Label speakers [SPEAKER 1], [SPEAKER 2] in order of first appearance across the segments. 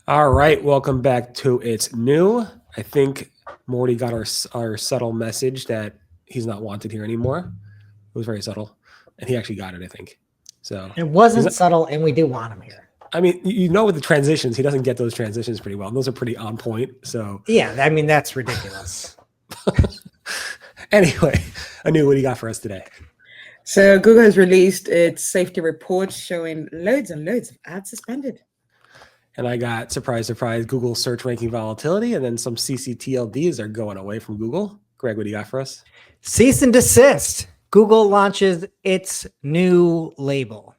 [SPEAKER 1] All right, welcome back to It's New. I think Morty got our subtle message that he's not wanted here anymore. It was very subtle, and he actually got it, I think. So
[SPEAKER 2] It
[SPEAKER 1] he's
[SPEAKER 2] wasn't
[SPEAKER 1] not,
[SPEAKER 2] subtle, and we do want him here.
[SPEAKER 1] I mean, with the transitions, he doesn't get those transitions pretty well. And those are pretty on point. So
[SPEAKER 2] Yeah, I mean, that's ridiculous.
[SPEAKER 1] anyway, Anu, what do you got for us today?
[SPEAKER 3] So Google has released its safety report showing loads and loads of ads suspended.
[SPEAKER 1] And I got, surprise, surprise, Google search ranking volatility, and then some ccTLDs are going away from Google. Greg, what do you got for us?
[SPEAKER 2] Cease and desist. Google launches its new label.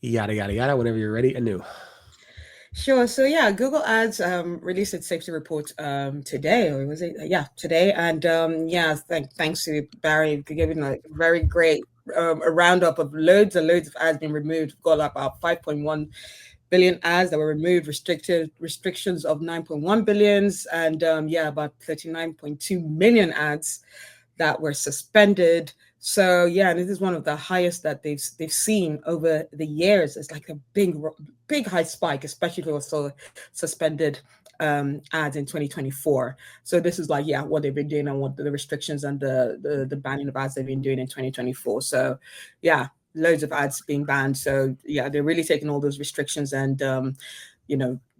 [SPEAKER 1] Yada, yada, yada. Whenever you're ready, Anu.
[SPEAKER 3] Sure. So yeah, Google Ads released its safety report today, or was it? Yeah, today. And thanks to Barry for giving a very great a roundup of loads and loads of ads being removed. We've got about 5.1 billion ads that were removed, restrictions of 9.1 billions, and about 39.2 million ads that were suspended. So yeah, this is one of the highest that they've seen over the years. It's like a big high spike, especially for also suspended ads in 2024. So this is like what they've been doing and what the restrictions and the banning of ads they've been doing in 2024. So yeah, loads of ads being banned. So yeah, they're really taking all those restrictions and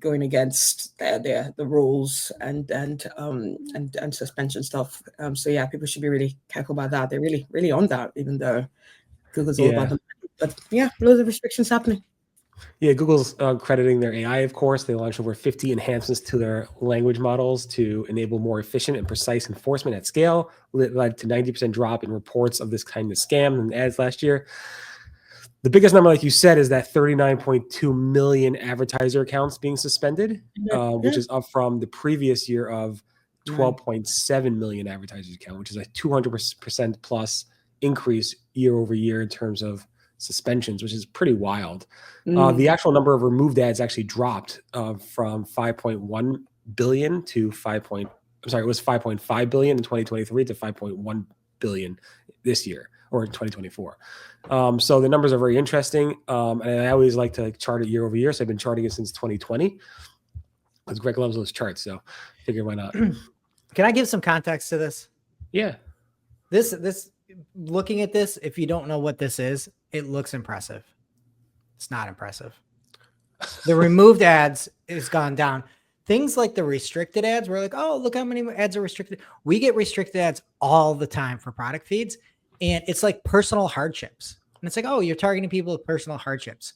[SPEAKER 3] going against the rules and suspension stuff. So yeah, people should be really careful about that. They're really on that, even though Google's all about them. But yeah, loads of restrictions happening.
[SPEAKER 1] Yeah, Google's crediting their AI, of course. They launched over 50 enhancements to their language models to enable more efficient and precise enforcement at scale. It led to 90% drop in reports of this kind of scam and ads last year. The biggest number, like you said, is that 39.2 million advertiser accounts being suspended, which is up from the previous year of 12.7 million advertisers account, which is a 200% plus increase year over year in terms of suspensions, which is pretty wild. The actual number of removed ads actually dropped from 5.1 billion to it was 5.5 billion in 2023 to 5.1 billion this year, or in 2024. So the numbers are very interesting. And I always like to chart it year over year. So I've been charting it since 2020 because Greg loves those charts. So figure why not.
[SPEAKER 2] Can I give some context to this?
[SPEAKER 1] Yeah.
[SPEAKER 2] This looking at this, if you don't know what this is, it looks impressive. It's not impressive. The removed ads has gone down. Things like the restricted ads, we're like, oh, look how many ads are restricted. We get restricted ads all the time for product feeds. And it's like personal hardships. And it's like, oh, you're targeting people with personal hardships.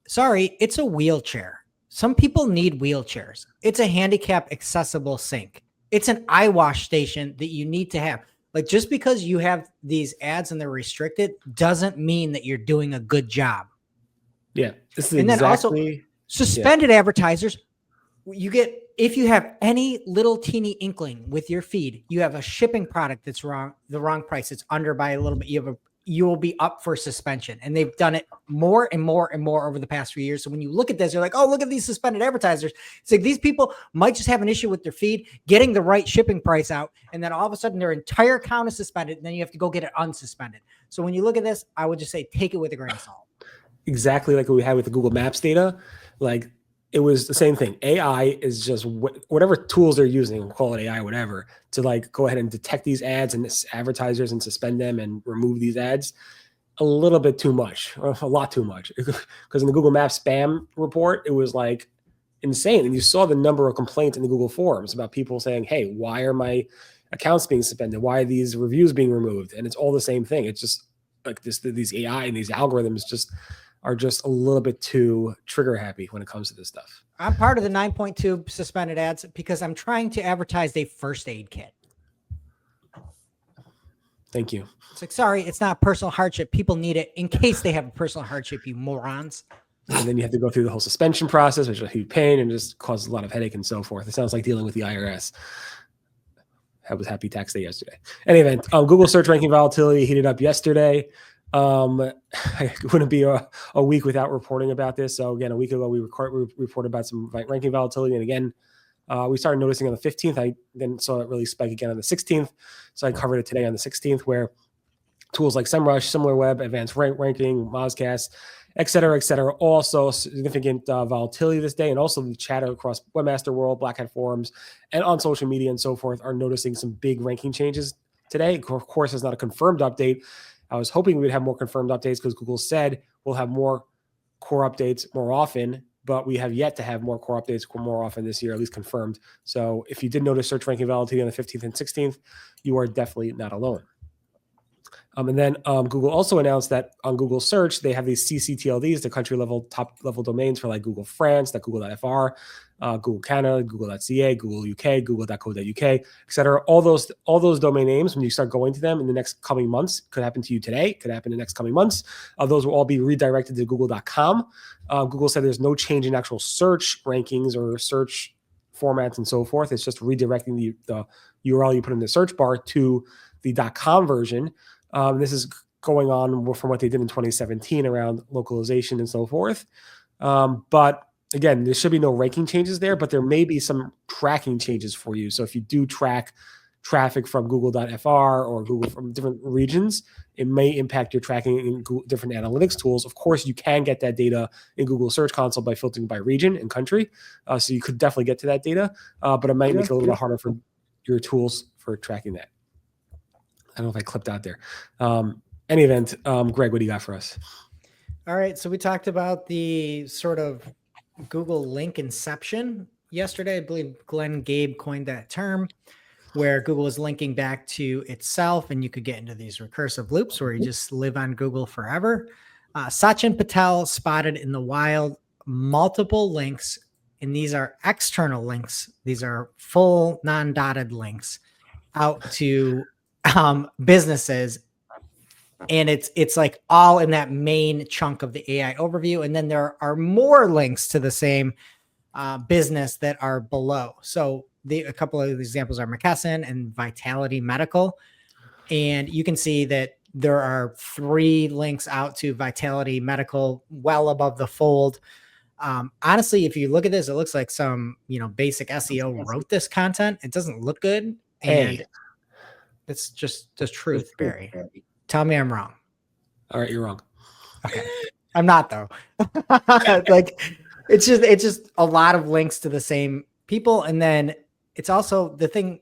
[SPEAKER 2] Sorry, it's a wheelchair. Some people need wheelchairs. It's a handicap accessible sink. It's an eye wash station that you need to have. Like, just because you have these ads and they're restricted doesn't mean that you're doing a good job.
[SPEAKER 1] Yeah. This is
[SPEAKER 2] and then also suspended advertisers. You get, if you have any little teeny inkling with your feed, you have a shipping product that's wrong, the wrong price, it's under by a little bit, you will be up for suspension. And they've done it more and more and more over the past few years. So when you look at this, you're like, oh, look at these suspended advertisers. It's like these people might just have an issue with their feed, getting the right shipping price out. And then all of a sudden their entire account is suspended. And then you have to go get it unsuspended. So when you look at this, I would just say, take it with a grain of salt.
[SPEAKER 1] Exactly like what we had with the Google Maps data. Like, it was the same thing. AI is just whatever tools they're using, we'll call it AI, whatever, to like go ahead and detect these ads and advertisers and suspend them and remove these ads a little bit too much, or a lot too much. Because in the Google Maps spam report, it was like insane. And you saw the number of complaints in the Google forums about people saying, hey, why are my accounts being suspended? Why are these reviews being removed? And it's all the same thing. It's just like these AI and these algorithms are just a little bit too trigger happy when it comes to this stuff.
[SPEAKER 2] I'm part of the 9.2 suspended ads because I'm trying to advertise a first aid kit.
[SPEAKER 1] Thank you.
[SPEAKER 2] It's like, sorry, it's not personal hardship. People need it in case they have a personal hardship, you morons.
[SPEAKER 1] And then you have to go through the whole suspension process, which is a huge pain and just causes a lot of headache and so forth. It sounds like dealing with the IRS. That was happy tax day yesterday. In any event, Google search ranking volatility heated up yesterday. I wouldn't be a week without reporting about this. So again, a week ago, we reported about some ranking volatility. And again, we started noticing on the 15th. I then saw it really spike again on the 16th. So I covered it today on the 16th, where tools like SEMrush, SimilarWeb, Advanced Ranking, Mozcast, et cetera, et cetera. Also significant volatility this day, and also the chatter across Webmaster World, Black Hat forums, and on social media and so forth are noticing some big ranking changes today. Of course, it's not a confirmed update. I was hoping we'd have more confirmed updates because Google said we'll have more core updates more often, but we have yet to have more core updates more often this year, at least confirmed. So if you did notice search ranking volatility on the 15th and 16th, you are definitely not alone. And then Google also announced that on Google Search, they have these ccTLDs, the country level, top level domains for like Google France, that Google.fr, Google Canada, Google.ca, Google UK, Google.co.uk, et cetera. All those domain names, when you start going to them in the next coming months, could happen to you today, could happen in the next coming months. Those will all be redirected to Google.com. Google said there's no change in actual search rankings or search formats and so forth. It's just redirecting the URL you put in the search bar to the .com version. This is going on from what they did in 2017 around localization and so forth. But again, there should be no ranking changes there, but there may be some tracking changes for you. So if you do track traffic from Google.fr or Google from different regions, it may impact your tracking in different analytics tools. Of course, you can get that data in Google Search Console by filtering by region and country. So you could definitely get to that data, but it might make it a little bit harder for your tools for tracking that. I don't know if I clipped out there. Any event, Greg, what do you got for us?
[SPEAKER 2] All right. So we talked about the sort of Google link inception yesterday. I believe Glenn Gabe coined that term, where Google is linking back to itself, and you could get into these recursive loops where you just live on Google forever. Sachin Patel spotted in the wild multiple links, and these are external links. These are full non-dotted links out to businesses, and it's like all in that main chunk of the AI overview, and then there are more links to the same business that are below. So a couple of examples are McKesson and Vitality Medical, and you can see that there are 3 links out to Vitality Medical, well above the fold. Honestly, if you look at this, it looks like some basic SEO wrote this content. It doesn't look good, and it's just the truth, Barry. Tell me I'm wrong.
[SPEAKER 1] All right, you're wrong.
[SPEAKER 2] Okay. I'm not, though. Like it's just a lot of links to the same people. And then it's also the thing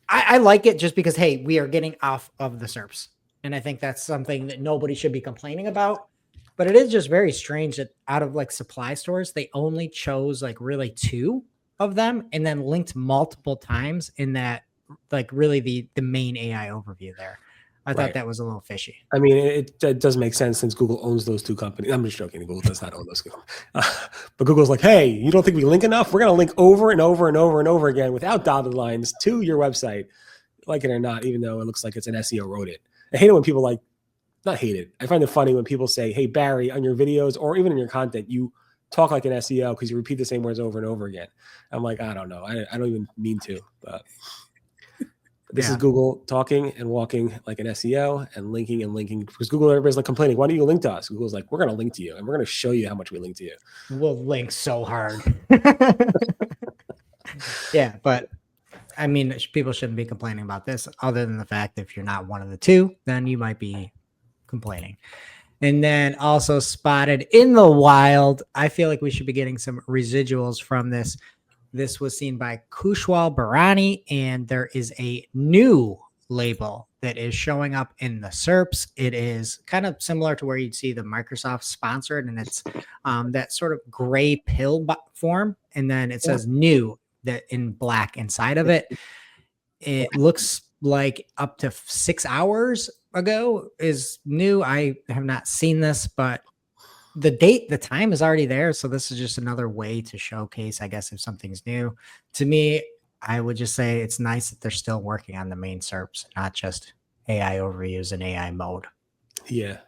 [SPEAKER 2] I like it just because, hey, we are getting off of the SERPs. And I think that's something that nobody should be complaining about. But it is just very strange that out of like supply stores, they only chose like really 2 of them and then linked multiple times in that, like really the main AI overview there. I thought that was a little fishy.
[SPEAKER 1] I mean, it does make sense since Google owns those 2 companies. I'm just joking. Google does not own those companies. But Google's like, hey, you don't think we link enough? We're going to link over and over and over and over again without dotted lines to your website, like it or not, even though it looks like it's an SEO wrote it. I hate it when people not hate it. I find it funny when people say, hey, Barry, on your videos or even in your content, you talk like an SEO because you repeat the same words over and over again. I'm like, I don't know. I don't even mean to, but this is Google talking and walking like an SEO and linking because Google, everybody's like complaining, why don't you link to us? Google's like, we're going to link to you and we're going to show you how much we link to you.
[SPEAKER 2] We'll link so hard. Yeah, but I mean, people shouldn't be complaining about this other than the fact that if you're not one of the 2, then you might be complaining. And then also spotted in the wild, I feel like we should be getting some residuals from this. This was seen by Kushwal Barani, and there is a new label that is showing up in the SERPs. It is kind of similar to where you'd see the Microsoft sponsored, and it's that sort of gray pill form. And then it says new that in black inside of it. It looks like up to 6 hours ago is new. I have not seen this, but the time is already there. So this is just another way to showcase, I guess, if something's new. To me, I would just say it's nice that they're still working on the main SERPs, not just AI overviews and AI mode.
[SPEAKER 1] Yeah.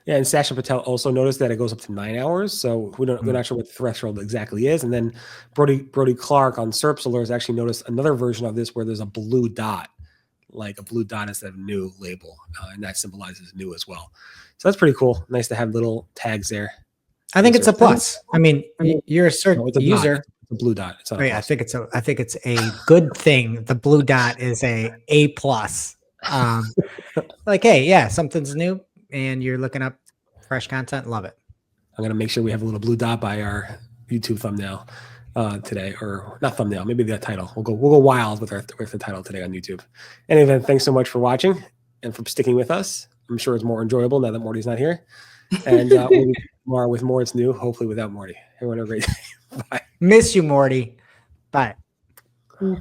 [SPEAKER 1] Yeah. And Sachin Patel also noticed that it goes up to 9 hours. So we're not sure what the threshold exactly is. And then Brody Clark on SERPs Alerts actually noticed another version of this where there's a blue dot, like a blue dot instead of new label. And that symbolizes new as well. So that's pretty cool. Nice to have little tags there.
[SPEAKER 2] I think it's a plus. I mean, you're a search user.
[SPEAKER 1] It's a blue dot. It's not
[SPEAKER 2] I think it's a good thing. The blue dot is a plus. Like, hey, yeah, something's new and you're looking up fresh content. Love it.
[SPEAKER 1] I'm gonna make sure we have a little blue dot by our YouTube thumbnail today, or not thumbnail, maybe the title. We'll go wild with the title today on YouTube. Anyway, thanks so much for watching and for sticking with us. I'm sure it's more enjoyable now that Mordy's not here. And we'll be tomorrow with more It's New, hopefully without Mordy. Everyone have a great day. Bye.
[SPEAKER 2] Miss you, Morty. Bye.
[SPEAKER 3] Yeah.